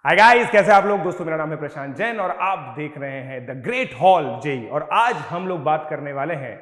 Hi guys, कैसे आप लोग। दोस्तों मेरा नाम है प्रशांत जैन और आप देख रहे हैं द ग्रेट हॉल जेई। और आज हम लोग बात करने वाले हैं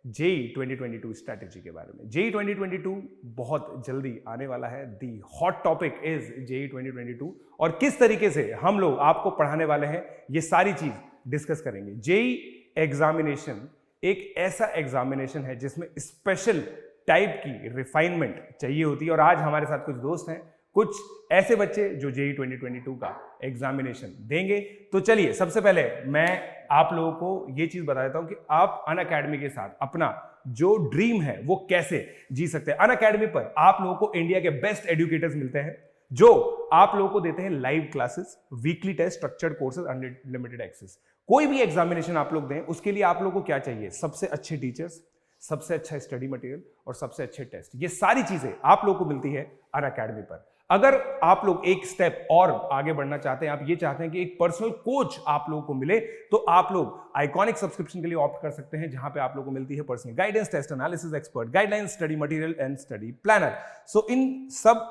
जेई 2022 स्ट्रैटेजी के बारे में। जेई 2022 बहुत जल्दी आने वाला है। दी हॉट टॉपिक इज जेई 2022 और किस तरीके से हम लोग आपको पढ़ाने वाले हैं ये सारी चीज डिस्कस करेंगे। जेई एग्जामिनेशन एक ऐसा एग्जामिनेशन है जिसमें स्पेशल टाइप की रिफाइनमेंट चाहिए होती है और आज हमारे साथ कुछ दोस्त हैं, कुछ ऐसे बच्चे जो जेई 2022 का एग्जामिनेशन देंगे। तो चलिए सबसे पहले मैं आप लोगों को ये चीज बता देता हूं कि आप अनअकैडमी के साथ अपना जो ड्रीम है वो कैसे जी सकते हैं। अनअकैडमी पर आप लोगों को इंडिया के बेस्ट एजुकेटर्स मिलते हैं जो आप लोगों को देते हैं live classes, weekly test, structured courses, unlimited access. कोई भी एग्जामिनेशन आप लोग दें उसके लिए आप लोगों को क्या चाहिए? सबसे अच्छे टीचर्स, सबसे अच्छा स्टडी मटेरियल और सबसे अच्छे टेस्ट। ये सारी चीजें आप लोगों को मिलती है अनअकैडमी पर। अगर आप लोग एक स्टेप और आगे बढ़ना चाहते हैं, आप ये चाहते हैं कि एक पर्सनल कोच आप लोगों को मिले, तो आप लोग आइकॉनिक सब्सक्रिप्शन के लिए ऑप्ट कर सकते हैं जहां पे आप लोगों को मिलती है personal guidance, test analysis, expert guidelines, study material and study planner. So इन सब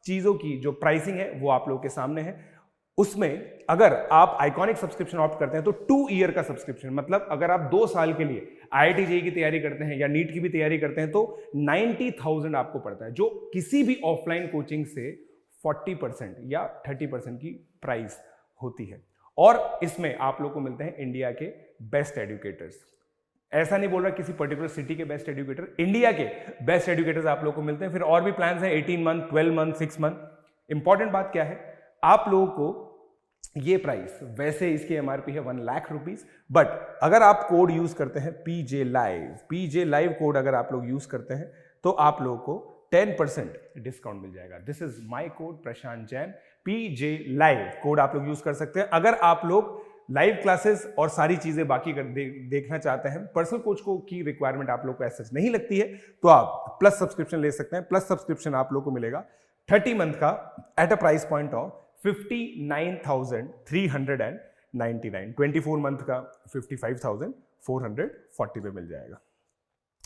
चीजों की जो प्राइसिंग है वो आप लोगों के सामने है। उसमें अगर आप आइकॉनिक सब्सक्रिप्शन ऑप्ट करते हैं तो 2 ईयर का सब्सक्रिप्शन, मतलब अगर आप 2 साल के लिए आईआईटी जेईई की तैयारी करते हैं या नीट की भी तैयारी करते हैं तो 90,000 आपको पड़ता है, जो किसी भी ऑफलाइन कोचिंग से 40% या 30% की प्राइस होती है। और इसमें आप लोग को मिलते हैं इंडिया के बेस्ट एजुकेटर्स। ऐसा नहीं बोल रहा किसी पर्टिकुलर सिटी के बेस्ट एजुकेटर, इंडिया के बेस्ट एजुकेटर्स आप लोग को मिलते हैं। फिर और भी प्लान्स हैं, 18 मंथ, 12 मंथ, 6 मंथ। इंपॉर्टेंट बात क्या है, आप लोगों को ये प्राइस, वैसे इसकी एमआरपी है 1 लाख रुपीज, बट अगर आप कोड यूज करते हैं पीजे लाइव कोड अगर आप लोग यूज करते हैं तो आप लोगों को 10% डिस्काउंट मिल जाएगा। This is my code Prashant Jain, PJ live code आप लोग यूज कर सकते हैं। अगर आप लोग लाइव क्लासेस और सारी चीजें बाकी देखना चाहते हैं, पर्सनल कोच को की रिक्वायरमेंट आप लोग को ऐसा नहीं लगती है, तो आप प्लस सब्सक्रिप्शन ले सकते हैं। प्लस सब्सक्रिप्शन आप लोग को मिलेगा 30 मंथ का at a price point of 59,399। 24 month का 55,440 पे मिल जाएगा।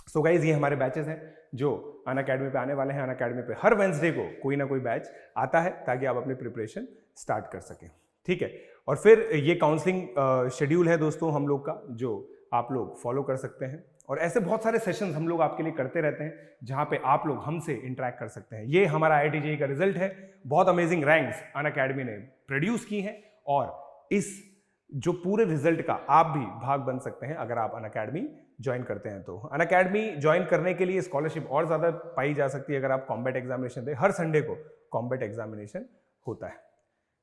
सो गाइज, ये हमारे बैचेस हैं जो अनअकैडमी पे आने वाले हैं। अनअकैडमी पे हर वेंसडे को कोई ना कोई बैच आता है ताकि आप अपनी प्रिपरेशन स्टार्ट कर सकें, ठीक है। और फिर ये काउंसलिंग शेड्यूल है दोस्तों हम लोग का, जो आप लोग फॉलो कर सकते हैं। और ऐसे बहुत सारे सेशंस हम लोग आपके लिए करते रहते हैं जहां पे आप लोग हमसे इंटरेक्ट कर सकते हैं। ये हमारा आईआईटी जेईई का रिजल्ट है। बहुत अमेजिंग रैंक्स अनअकैडमी ने प्रोड्यूस की हैं और इस जो पूरे रिजल्ट का आप भी भाग बन सकते हैं अगर आप अनअकैडमी ज्वाइन करते हैं। तो अनअकैडमी ज्वाइन करने के लिए स्कॉलरशिप और ज्यादा पाई जा सकती है अगर आप कॉम्बैट एग्जामिनेशन दें। हर संडे को कॉम्बैट एग्जामिनेशन होता है,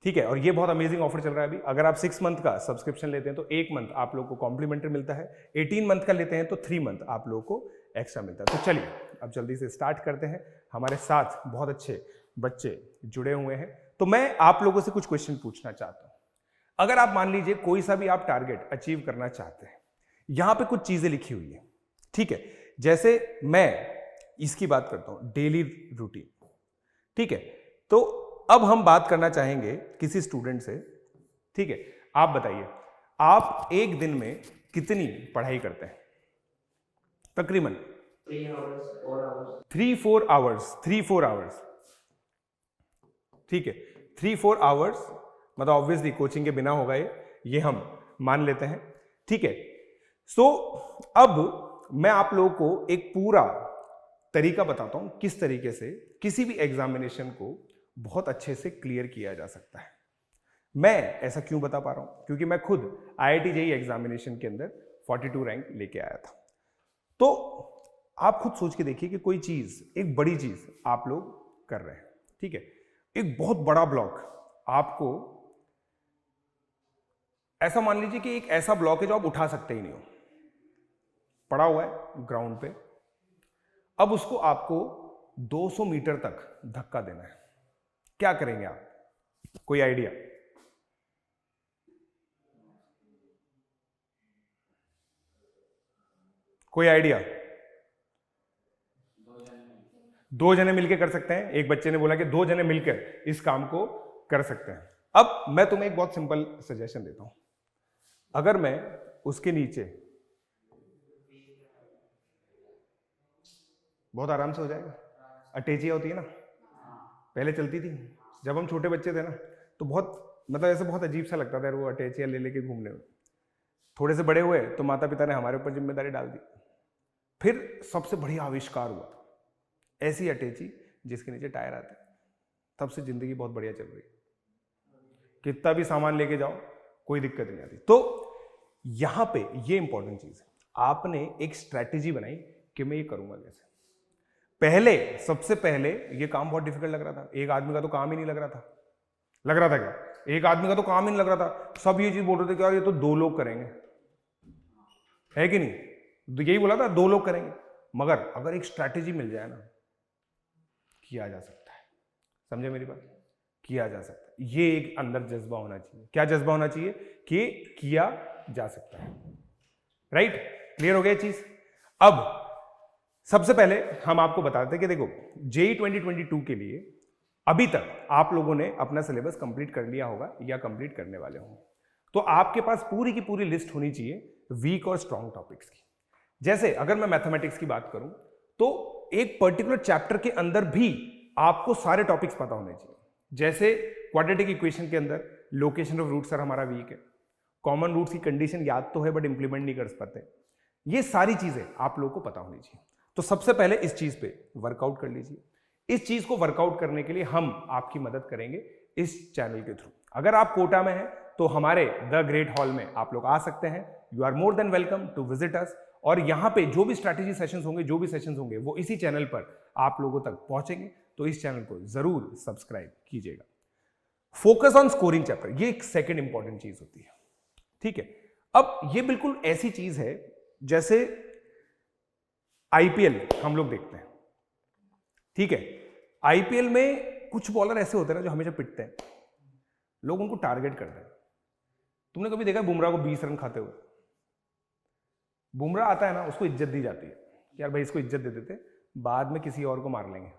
ठीक है। और ये बहुत अमेजिंग ऑफर चल रहा है अभी। अगर आप 6 मंथ का सब्सक्रिप्शन लेते हैं तो 1 मंथ आप लोग को कॉम्प्लीमेंट्री मिलता है। 18 मंथ का लेते हैं तो 3 मंथ आप लोग को एक्स्ट्रा मिलता है। तो चलिए अब जल्दी से स्टार्ट करते हैं। हमारे साथ बहुत अच्छे बच्चे जुड़े हुए हैं, तो मैं आप लोगों से कुछ क्वेश्चन पूछना चाहता हूं। अगर आप मान लीजिए कोई सा भी आप टारगेट अचीव करना चाहते हैं, यहां पे कुछ चीजें लिखी हुई है, ठीक है। जैसे मैं इसकी बात करता हूं, डेली रूटीन, ठीक है। तो अब हम बात करना चाहेंगे किसी स्टूडेंट से, ठीक है। आप बताइए, आप एक दिन में कितनी पढ़ाई करते हैं? तकरीबन 3-4 आवर्स, ठीक है। 3-4 आवर्स मतलब ऑब्वियसली कोचिंग के बिना होगा ये हम मान लेते हैं, ठीक है। सो अब मैं आप लोगों को एक पूरा तरीका बताता हूं किस तरीके से किसी भी एग्जामिनेशन को बहुत अच्छे से क्लियर किया जा सकता है। मैं ऐसा क्यों बता पा रहा हूं? क्योंकि मैं खुद आईआईटी जेईई एग्जामिनेशन के अंदर 42 रैंक लेके आया था। तो आप खुद सोच के देखिए कि कोई चीज, एक बड़ी चीज आप लोग कर रहे हैं, ठीक है। एक बहुत बड़ा ब्लॉक आपको, ऐसा मान लीजिए कि एक ऐसा ब्लॉक है जो आप उठा सकते ही नहीं हो, पड़ा हुआ है ग्राउंड पे। अब उसको आपको 200 मीटर तक धक्का देना है। क्या करेंगे आप? कोई आइडिया? कोई आइडिया? 2 जने मिलकर कर सकते हैं। एक बच्चे ने बोला कि 2 जने मिलकर इस काम को कर सकते हैं। अब मैं तुम्हें एक बहुत सिंपल सजेशन देता हूं। अगर मैं उसके नीचे, बहुत आराम से हो जाएगा। अटैचिया होती है ना, पहले चलती थी जब हम छोटे बच्चे थे ना, तो बहुत मतलब ऐसे बहुत अजीब सा लगता था यार वो अटैचियाँ ले लेके घूमने में। थोड़े से बड़े हुए तो माता पिता ने हमारे ऊपर जिम्मेदारी डाल दी। फिर सबसे बढ़िया आविष्कार हुआ ऐसी अटैची जिसके नीचे टायर आते हैं। तब से जिंदगी बहुत बढ़िया चल रही है, कितना भी सामान लेके जाओ कोई दिक्कत नहीं आती। तो यहां पे ये इंपॉर्टेंट चीज है, आपने एक स्ट्रैटेजी बनाई कि मैं ये करूंगा कैसे। पहले सबसे पहले ये काम बहुत डिफिकल्ट लग रहा था, एक आदमी का तो काम ही नहीं लग रहा था। लग रहा था क्या? एक आदमी का तो काम ही नहीं लग रहा था। सब ये चीज बोल रहे थे कि यार ये तो 2 लोग करेंगे, है कि नहीं? तो यही बोला था 2 लोग करेंगे। मगर अगर एक स्ट्रैटेजी मिल जाए ना, किया जा सकता है। समझे मेरी बात? किया जा सकता है। ये एक अंदर जज्बा होना चाहिए। क्या जज्बा होना चाहिए? कि किया जा सकता है। राइट? क्लियर हो गया चीज? अब सबसे पहले हम आपको बताते हैं कि देखो जेईई 2022 के लिए अभी तक आप लोगों ने अपना सिलेबस कंप्लीट कर लिया होगा या कंप्लीट करने वाले होंगे। तो आपके पास पूरी की पूरी लिस्ट होनी चाहिए वीक और स्ट्रॉन्ग टॉपिक्स की। जैसे अगर मैं मैथमेटिक्स की बात करूं तो एक पर्टिकुलर चैप्टर के अंदर भी आपको सारे टॉपिक्स पता होने चाहिए। जैसे क्वाड्रेटिक इक्वेशन के अंदर लोकेशन ऑफ रूट सर हमारा वीक है, कॉमन रूट्स की कंडीशन याद तो है बट इंप्लीमेंट नहीं कर पाते। ये सारी चीजें आप लोगों को पता होनी चाहिए। तो सबसे पहले इस चीज पे वर्कआउट कर लीजिए। इस चीज को वर्कआउट करने के लिए हम आपकी मदद करेंगे इस चैनल के थ्रू। अगर आप कोटा में हैं तो हमारे द ग्रेट हॉल में आप लोग आ सकते हैं। You are more than welcome to visit us. और यहां पे जो भी स्ट्रैटेजी सेशंस होंगे, जो भी सेशंस होंगे, वो इसी चैनल पर आप लोगों तक पहुंचेंगे। तो इस चैनल को जरूर सब्सक्राइब कीजिएगा। फोकस ऑन स्कोरिंग चैप्टर, ये एक सेकंड इंपॉर्टेंट चीज होती है। ठीक है, अब ये बिल्कुल ऐसी चीज है जैसे आईपीएल हम लोग देखते हैं। ठीक है, आईपीएल में कुछ बॉलर ऐसे होते हैं ना जो हमेशा पिटते हैं, लोग उनको टारगेट करते हैं। तुमने कभी देखा बुमराह को 20 रन खाते हुए? बुमराह आता है ना, उसको इज्जत दी जाती है, यार भाई इसको इज्जत दे देते, बाद में किसी और को मार लेंगे।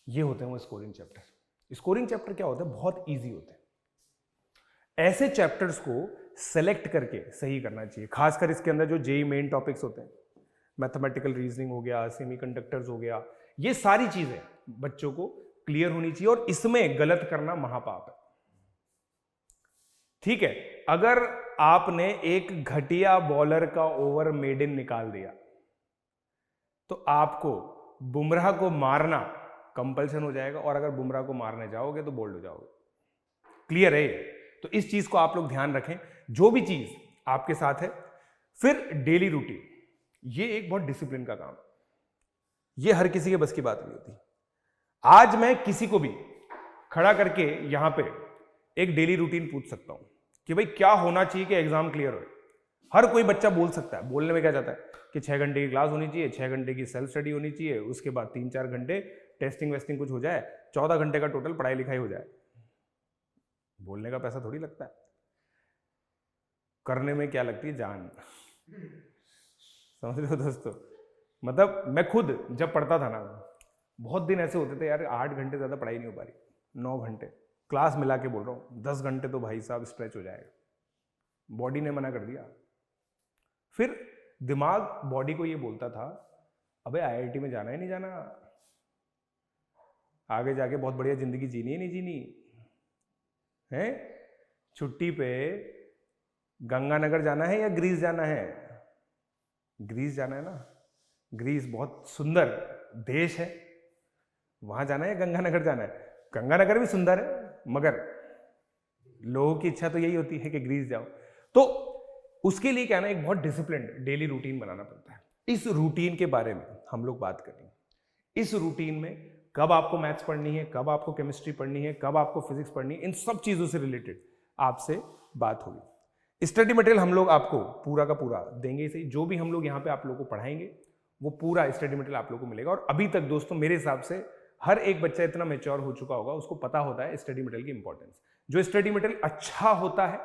ये होते हैं वो स्कोरिंग चैप्टर। स्कोरिंग चैप्टर क्या होता है? बहुत इजी होते हैं। ऐसे चैप्टर्स को सेलेक्ट करके सही करना चाहिए। खासकर इसके अंदर जो जेईई मेन टॉपिक्स होते हैं, मैथमेटिकल रीजनिंग हो गया, सेमीकंडक्टर्स हो गया, ये सारी चीजें बच्चों को क्लियर होनी चाहिए। और इसमें गलत करना महापाप है। ठीक है, अगर आपने एक घटिया बॉलर का ओवर मेडन निकाल दिया तो आपको बुमराह को मारना कंपल्सन हो जाएगा। और अगर बुमराह को मारने जाओगे तो बोल्ड हो जाओगे। क्लियर है? तो इस चीज को आप लोग ध्यान रखें, जो भी चीज आपके साथ है। फिर डेली रूटीन, ये एक बहुत डिसिप्लिन का काम है। ये हर किसी के बस की बात नहीं होती। आज मैं किसी को भी खड़ा करके यहां पे एक डेली रूटीन पूछ सकता हूं कि भाई क्या होना चाहिए कि एग्जाम क्लियर हो। हर कोई बच्चा बोल सकता है। बोलने में क्या जाता है कि 6 घंटे की क्लास होनी चाहिए, 6 घंटे की सेल्फ स्टडी होनी चाहिए, उसके बाद 3-4 घंटे टेस्टिंग वेस्टिंग कुछ हो जाए, 14 घंटे का टोटल पढ़ाई लिखाई हो जाए। बोलने का पैसा थोड़ी लगता है, करने में क्या लगती है? जान। समझ रहे हो दोस्तों? मतलब मैं खुद जब पढ़ता था ना, बहुत दिन ऐसे होते थे यार 8 घंटे ज्यादा पढ़ाई नहीं हो पा रही, 9 घंटे क्लास मिला के बोल रहा हूं, 10 घंटे तो भाई साहब स्ट्रेच हो जाएगा। बॉडी ने मना कर दिया। फिर दिमाग बॉडी को ये बोलता था अबे आईआईटी में जाना है नहीं जाना, आगे जाके बहुत बढ़िया जिंदगी जीनी है नहीं जीनी है, छुट्टी पे गंगानगर जाना है या ग्रीस जाना है? ग्रीस जाना है ना, ग्रीस बहुत सुंदर देश है, वहां जाना है या गंगानगर जाना है? गंगानगर भी सुंदर है मगर लोगों की इच्छा तो यही होती है कि ग्रीस जाओ। तो उसके लिए क्या ना, एक बहुत डिसिप्लिन्ड डेली रूटीन बनाना पड़ता है। इस रूटीन के बारे में हम लोग बात करेंगे। इस रूटीन में कब आपको मैथ्स पढ़नी है, कब आपको केमिस्ट्री पढ़नी है, कब आपको फिजिक्स पढ़नी है, इन सब चीजों से रिलेटेड आपसे बात होगी। स्टडी मटेरियल हम लोग आपको पूरा का पूरा देंगे। इसे जो भी हम लोग यहाँ पे आप लोगों को पढ़ाएंगे वो पूरा स्टडी मटेरियल आप लोगों को मिलेगा। और अभी तक दोस्तों मेरे हिसाब से हर एक बच्चा इतना मैच्योर हो चुका होगा, उसको पता होता है स्टडी मटेरियल की इंपॉर्टेंस। जो स्टडी मटेरियल अच्छा होता है,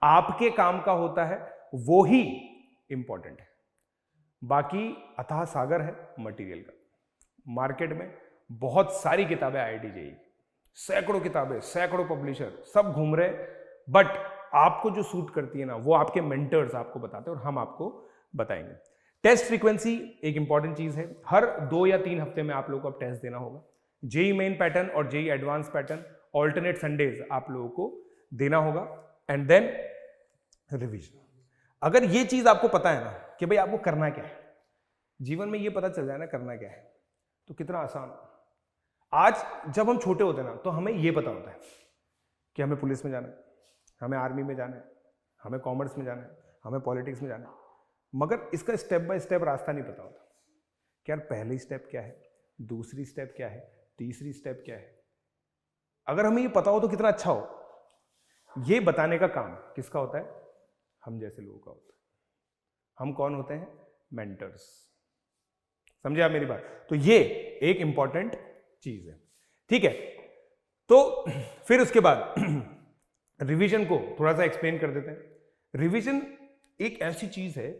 आपके काम का होता है, वो ही इंपॉर्टेंट है। बाकी अथाह सागर है मटेरियल का। मार्केट में बहुत सारी किताबें आईआईटी जेईई, सैकड़ों किताबें, सैकड़ों पब्लिशर सब घूम रहे, बट आपको जो सूट करती है ना वो आपके मेंटर्स आपको बताते हैं और हम आपको बताएंगे। टेस्ट फ्रीक्वेंसी एक इंपॉर्टेंट चीज है। हर 2 या 3 हफ्ते में आप लोगों को अब टेस्ट देना होगा। जेईई मेन पैटर्न और JEE advance pattern alternate Sundays आप लोगों को देना होगा, एंड देन रिवीजन। अगर ये चीज आपको पता है ना कि भाई आपको करना क्या है जीवन में, ये पता चल जाए ना करना क्या है, तो कितना आसान। आज जब हम छोटे होते हैं ना तो हमें ये पता होता है कि हमें पुलिस में जाना है, हमें आर्मी में जाना है, हमें कॉमर्स में जाना है, हमें पॉलिटिक्स में जाना है, मगर इसका स्टेप बाय स्टेप रास्ता नहीं पता होता कि यार पहली स्टेप क्या है, दूसरी स्टेप क्या है, तीसरी स्टेप क्या है। अगर हमें ये पता हो तो कितना अच्छा हो। ये बताने का काम किसका होता है? हम जैसे लोगों का होता है। हम कौन होते हैं? मेंटर्स। समझे आप मेरी बात? तो ये एक इंपॉर्टेंट चीज है, ठीक है। तो फिर उसके बाद रिवीजन को थोड़ा सा एक्सप्लेन कर देते हैं। रिवीजन एक ऐसी चीज है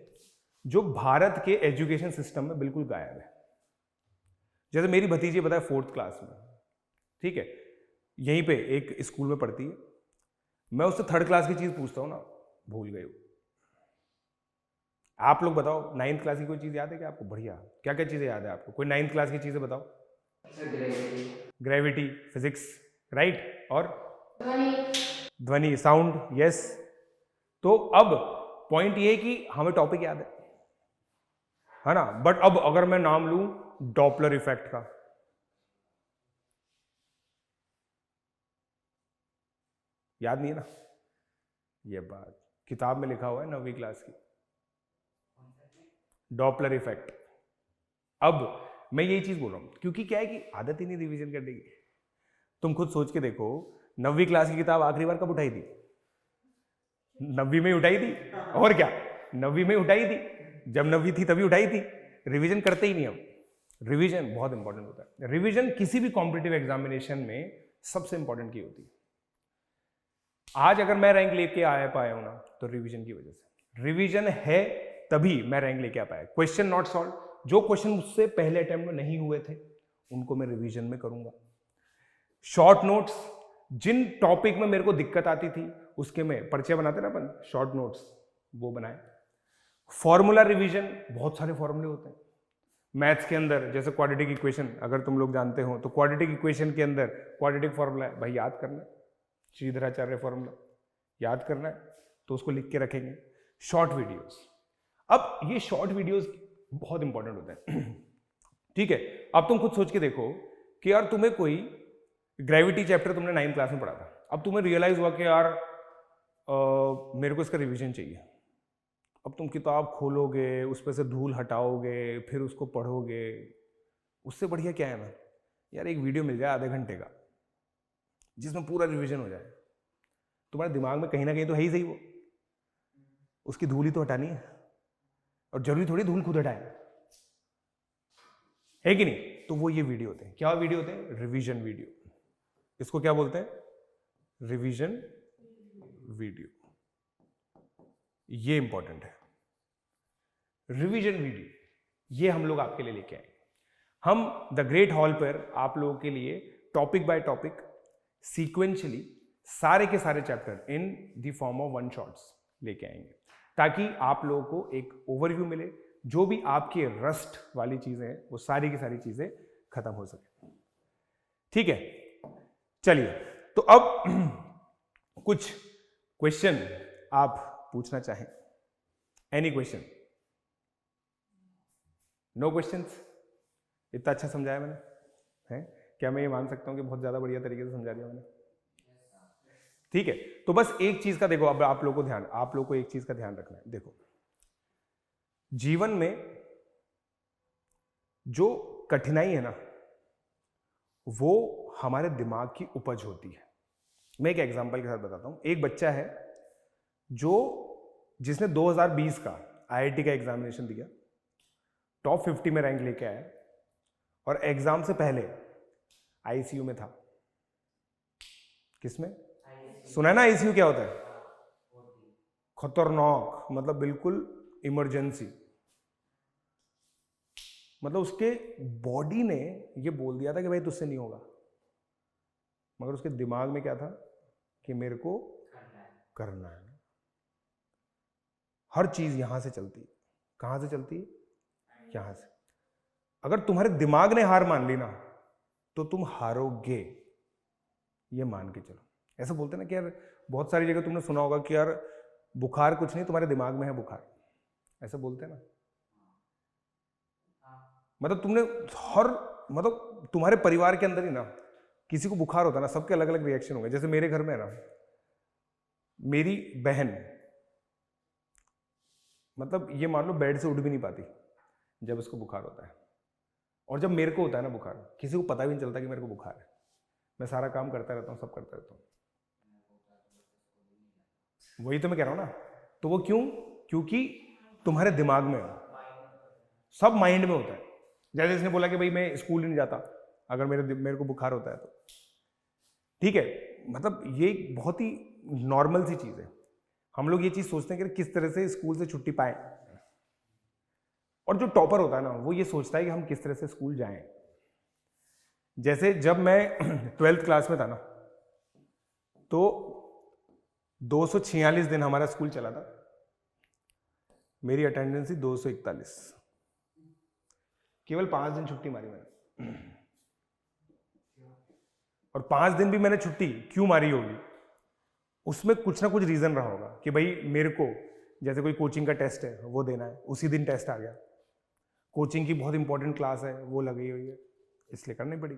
जो भारत के एजुकेशन सिस्टम में बिल्कुल गायब है। जैसे मेरी भतीजी बताया 4th क्लास में, ठीक है, यहीं पे एक स्कूल में पढ़ती है, मैं उससे 3rd क्लास की चीज पूछता हूं ना, भूल गई। आप लोग बताओ 9th क्लास की कोई चीज याद है क्या आपको? बढ़िया, क्या क्या चीजें याद है आपको? कोई 9th क्लास की चीजें बताओ। ग्रेविटी, फिजिक्स, राइट, और ध्वनि, साउंड, यस। तो अब पॉइंट ये कि हमें टॉपिक याद है ना, बट अब अगर मैं नाम लूं डॉपलर इफेक्ट का, याद नहीं है ना? ये बात किताब में लिखा हुआ है 9वीं क्लास की, डॉपलर इफेक्ट। अब मैं यही चीज बोल रहा हूं क्योंकि क्या है कि आदत ही नहीं रिवीजन करने की। तुम खुद सोच के देखो, 9वीं क्लास की किताब आखिरी बार कब उठाई थी? 9वीं में उठाई थी, और क्या, 9वीं में उठाई थी, जब 9वीं थी तभी उठाई थी। रिवीजन करते ही नहीं हम। रिवीजन बहुत इंपॉर्टेंट होता है। रिवीजन किसी भी कॉम्पिटिटिव एग्जामिनेशन में सबसे इंपॉर्टेंट की होती है। आज अगर मैं रैंक लेके आया पाया हूं ना तो रिवीजन की वजह से। रिवीजन है तभी मैं रैंक लेके आ पाया। क्वेश्चन नॉट सॉल्व, जो क्वेश्चन मुझसे पहले अटेम्प्ट में नहीं हुए थे उनको मैं रिवीजन में करूंगा। शॉर्ट नोट्स, जिन टॉपिक में मेरे को दिक्कत आती थी उसके में परिचय बनाते ना अपन, शॉर्ट नोट्स वो बनाए। फॉर्मूला रिवीजन, बहुत सारे फॉर्मूले होते हैं मैथ्स के अंदर, जैसे क्वाड्रेटिक इक्वेशन अगर तुम लोग जानते हो तो क्वाड्रेटिक इक्वेशन के अंदर क्वाड्रेटिक फॉर्मूला है, भाई याद करना है। श्रीधराचार्य फॉर्मूला याद करना है तो उसको लिख के रखेंगे। शॉर्ट वीडियोस, अब ये शॉर्ट वीडियोस बहुत इंपॉर्टेंट होते हैं, ठीक है। अब तुम खुद सोच के देखो कि यार तुम्हें कोई ग्रेविटी चैप्टर तुमने 9th क्लास में पढ़ा था, अब तुम्हें रियलाइज हुआ कि यार मेरे को इसका रिवीजन चाहिए। अब तुम किताब खोलोगे, उस पर से धूल हटाओगे, फिर उसको पढ़ोगे। उससे बढ़िया क्या है ना यार, एक वीडियो मिल जाए आधे घंटे का जिसमें पूरा रिवीजन हो जाए। तुम्हारे दिमाग में कहीं ना कहीं तो है ही सही वो, उसकी धूल ही तो हटानी है, और जरूरी थोड़ी धूल खुद हटाए, है कि नहीं? तो वो ये वीडियो होते हैं। क्या वीडियो होते हैं? Revision video. इसको क्या बोलते हैं? Revision video. ये इंपॉर्टेंट है, रिवीजन वीडियो। ये हम लोग आपके लिए लेके आए। हम द ग्रेट हॉल पर आप लोगों के लिए टॉपिक बाय टॉपिक सीक्वेंशियली सारे के सारे chapter in the form of 1 shots लेके आएंगे, ताकि आप लोगों को एक ओवरव्यू मिले। जो भी आपके रस्ट वाली चीजें हैं वो सारी की सारी चीजें खत्म हो सके, ठीक है। चलिए, तो अब कुछ क्वेश्चन आप पूछना चाहें? Any question? No questions? इतना अच्छा समझाया मैंने, है? क्या मैं ये मान सकता हूं कि बहुत ज्यादा बढ़िया तरीके से समझा दिया मैंने? ठीक है। तो बस एक चीज का देखो, अब आप लोगों को एक चीज का ध्यान रखना है। देखो, जीवन में जो कठिनाई है ना वो हमारे दिमाग की उपज होती है। मैं एक एग्जांपल के साथ बताता हूं। एक बच्चा है जिसने 2020 का IIT का एग्जामिनेशन दिया, टॉप 50 में रैंक लेके आया, और एग्जाम से पहले ICU में था। किसमें? सुना है ना ICU क्या होता है? खतरनाक, मतलब बिल्कुल इमरजेंसी। मतलब उसके बॉडी ने ये बोल दिया था कि भाई तुझसे नहीं होगा, मगर उसके दिमाग में क्या था कि मेरे को करना है। हर चीज यहां से चलती है। कहां से चलती है? यहां से। अगर तुम्हारे दिमाग ने हार मान ली ना तो तुम हारोगे। ये मान के चलो। ऐसा बोलते हैं ना कि यार बहुत सारी जगह तुमने सुना होगा कि यार बुखार कुछ नहीं, तुम्हारे दिमाग में है बुखार, ऐसा बोलते हैं ना। मतलब तुमने हर मतलब तुम्हारे परिवार के अंदर ही ना किसी को बुखार होता है ना, सबके अलग अलग रिएक्शन होंगे। जैसे मेरे घर में है ना, मेरी बहन मतलब ये मान लो बेड से उठ भी नहीं पाती जब उसको बुखार होता है, और जब मेरे को होता है ना बुखार, किसी को पता भी नहीं चलता कि मेरे को बुखार है। मैं सारा काम करता रहता हूँ, सब करता रहता हूँ। वही तो मैं कह रहा हूँ ना। तो वो क्यों? क्योंकि तुम्हारे दिमाग में हो, सब माइंड में होता है। जैसे इसने बोला कि भाई मैं स्कूल ही नहीं जाता अगर मेरे को बुखार होता है तो, ठीक है। मतलब ये बहुत ही नॉर्मल सी चीज है। हम लोग ये चीज सोचते हैं कि किस तरह से स्कूल से छुट्टी पाए, और जो टॉपर होता है ना वो ये सोचता है कि हम किस तरह से स्कूल जाएं। जैसे जब मैं 12th क्लास में था ना, तो 246 दिन हमारा स्कूल चला था, मेरी अटेंडेंस थी 241, केवल 5 दिन छुट्टी मारी मैंने। और 5 दिन भी मैंने छुट्टी क्यों मारी होगी, उसमें कुछ ना कुछ रीजन रहा होगा कि भाई मेरे को जैसे कोई कोचिंग का टेस्ट है वो देना है, उसी दिन टेस्ट आ गया, कोचिंग की बहुत इंपॉर्टेंट क्लास है वो लगी हुई है, इसलिए करनी पड़ी।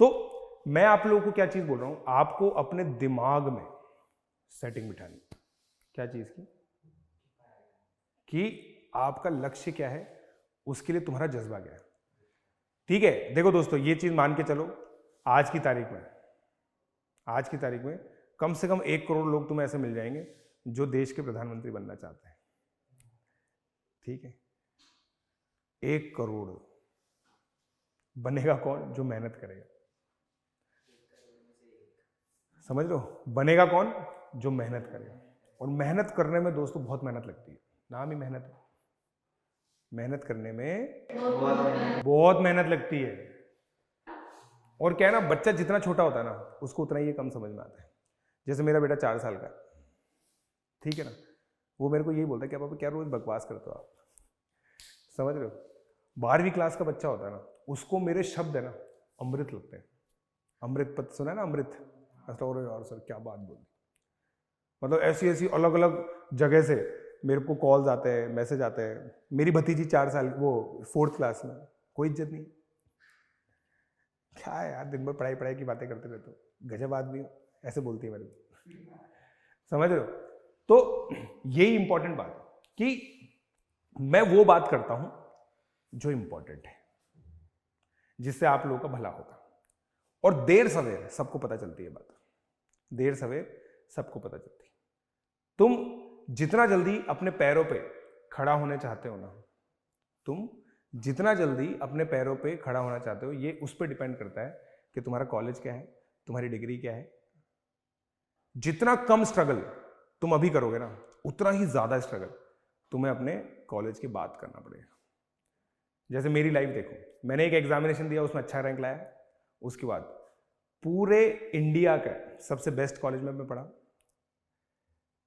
तो मैं आप लोगों को क्या चीज बोल रहा हूं, आपको अपने दिमाग में सेटिंग बिठानी। क्या चीज की? कि आपका लक्ष्य क्या है, उसके लिए तुम्हारा जज्बा क्या है। ठीक है, देखो दोस्तों ये चीज मान के चलो, आज की तारीख में कम से कम 1 करोड़ लोग तुम्हें ऐसे मिल जाएंगे जो देश के प्रधानमंत्री बनना चाहते हैं। ठीक है, 1 करोड़। बनेगा कौन? जो मेहनत करेगा। समझ लो, बनेगा कौन? जो मेहनत करेगा। और मेहनत करने में दोस्तों बहुत मेहनत लगती है, नाम ही मेहनत है। मेहनत करने में बहुत मेहनत लगती है। और क्या है ना, बच्चा जितना छोटा होता है ना उसको उतना ही ये कम समझ में आता है। जैसे मेरा बेटा 4 साल का, ठीक है ना, वो मेरे को यही बोलता है क्या पापा क्या रोज बकवास करते हो आप। समझ रहे हो? 12वीं क्लास का बच्चा होता है ना, उसको मेरे शब्द है ना अमृत लगते हैं। अमृत पद सुना है ना, अमृत। और सर क्या बात बोली, मतलब ऐसी ऐसी अलग अलग जगह से मेरे को कॉल्स आते हैं, मैसेज आते हैं। मेरी भतीजी 4 साल, वो 4th क्लास में, कोई इज्जत नहीं। क्या है यार, दिन भर पढ़ाई पढ़ाई की बातें करते रहते हो, गजब आदमी हो, ऐसे बोलती है मेरे को। समझ रहे हो? तो यही इंपॉर्टेंट बात है कि मैं वो बात करता हूं जो इंपॉर्टेंट है, जिससे आप लोगों का भला होगा। और देर सवेर सबको पता चलती है बात, देर सवेर सबको पता चलती है। तुम जितना जल्दी अपने पैरों पे खड़ा होने चाहते हो ना, तुम जितना जल्दी अपने पैरों पे खड़ा होना चाहते हो, ये उस पर डिपेंड करता है कि तुम्हारा कॉलेज क्या है, तुम्हारी डिग्री क्या है। जितना कम स्ट्रगल तुम अभी करोगे ना, उतना ही ज्यादा स्ट्रगल तुम्हें अपने कॉलेज के बाद करना पड़ेगा। जैसे मेरी लाइफ देखो, मैंने एक एग्जामिनेशन दिया, उसमें अच्छा रैंक लाया, उसके बाद पूरे इंडिया का सबसे बेस्ट कॉलेज में मैं पढ़ा।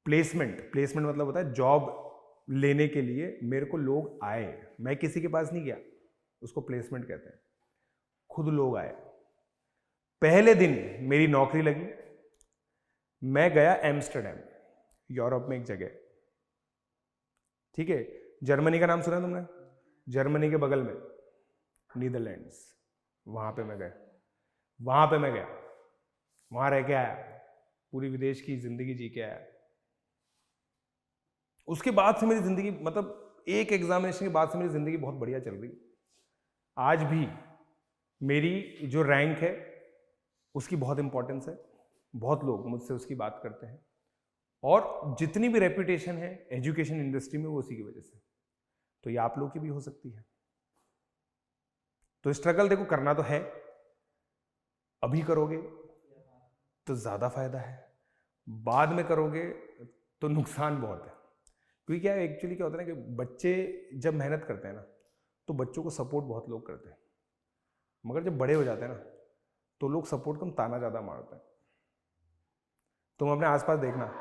प्लेसमेंट मतलब होता है जॉब लेने के लिए मेरे को लोग आए, मैं किसी के पास नहीं गया, उसको प्लेसमेंट कहते हैं। खुद लोग आए। पहले दिन मेरी नौकरी लगी, मैं गया एम्स्टर्डम, यूरोप में एक जगह, ठीक है। जर्मनी का नाम सुना तुमने? जर्मनी के बगल में नीदरलैंड्स, वहां पे मैं गया, वहां रह के आया, पूरी विदेश की जिंदगी जी के आया। उसके बाद से मेरी जिंदगी, मतलब एक एग्जामिनेशन के बाद से मेरी जिंदगी बहुत बढ़िया चल रही। आज भी मेरी जो रैंक है उसकी बहुत इंपॉर्टेंस है, बहुत लोग मुझसे उसकी बात करते हैं, और जितनी भी रेपुटेशन है एजुकेशन इंडस्ट्री में वो उसी की वजह से। तो ये आप लोग की भी हो सकती है। तो स्ट्रगल देखो करना तो है, अभी करोगे तो ज्यादा फायदा है, बाद में करोगे तो नुकसान बहुत है। क्योंकि क्या है, एक्चुअली क्या होता है ना कि बच्चे जब मेहनत करते हैं ना तो बच्चों को सपोर्ट बहुत लोग करते हैं, मगर जब बड़े हो जाते हैं ना तो लोग सपोर्ट कम ताना ज्यादा मारते हैं। तुम अपने आसपास देखना,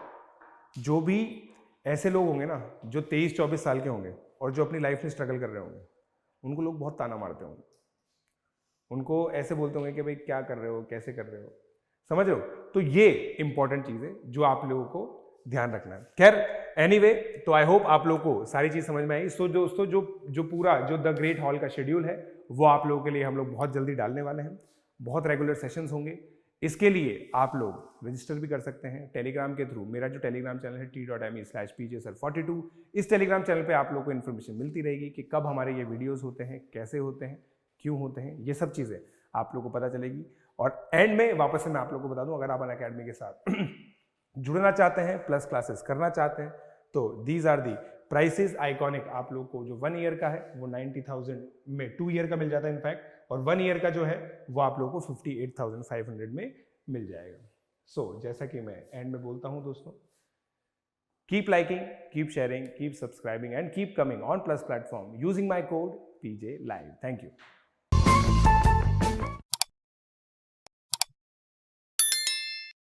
जो भी ऐसे लोग होंगे ना जो 23-24 साल के होंगे और जो अपनी लाइफ में स्ट्रगल कर रहे होंगे, उनको लोग बहुत ताना मारते होंगे। उनको ऐसे बोलते होंगे कि भाई क्या कर रहे हो, कैसे कर रहे हो, समझ रहे हो। तो ये इंपॉर्टेंट चीज है जो आप लोगों को ध्यान रखना है। खैर एनीवे, तो आई होप आप लोगों को सारी चीज समझ में आई। तो दोस्तों जो पूरा जो द ग्रेट हॉल का शेड्यूल है वो आप लोगों के लिए हम लोग बहुत जल्दी डालने वाले हैं। बहुत रेगुलर सेशंस होंगे। इसके लिए आप लोग रजिस्टर भी कर सकते हैं टेलीग्राम के थ्रू। मेरा जो टेलीग्राम चैनल है t.me/pjsir42, इस टेलीग्राम चैनल पे आप लोगों को इन्फॉर्मेशन मिलती रहेगी कि कब हमारे ये वीडियोस होते हैं, कैसे होते हैं, क्यों होते हैं, ये सब चीज़ें आप लोगों को पता चलेगी। और एंड में वापस से मैं आप लोगों को बता दूं, अगर आप अनअकैडमी के साथ जुड़ना चाहते हैं, प्लस क्लासेस करना चाहते हैं, तो these are the prices iconic. आप लोग को जो 1 ईयर का है वो 90,000 में 2 ईयर का मिल जाता है इनफैक्ट, और 1 ईयर का जो है वो आप लोगों को 58,500 में मिल जाएगा। सो जैसा कि मैं एंड में बोलता हूं दोस्तों, keep liking, keep sharing, keep subscribing and keep coming on plus platform using my code PJ Live। Thank you.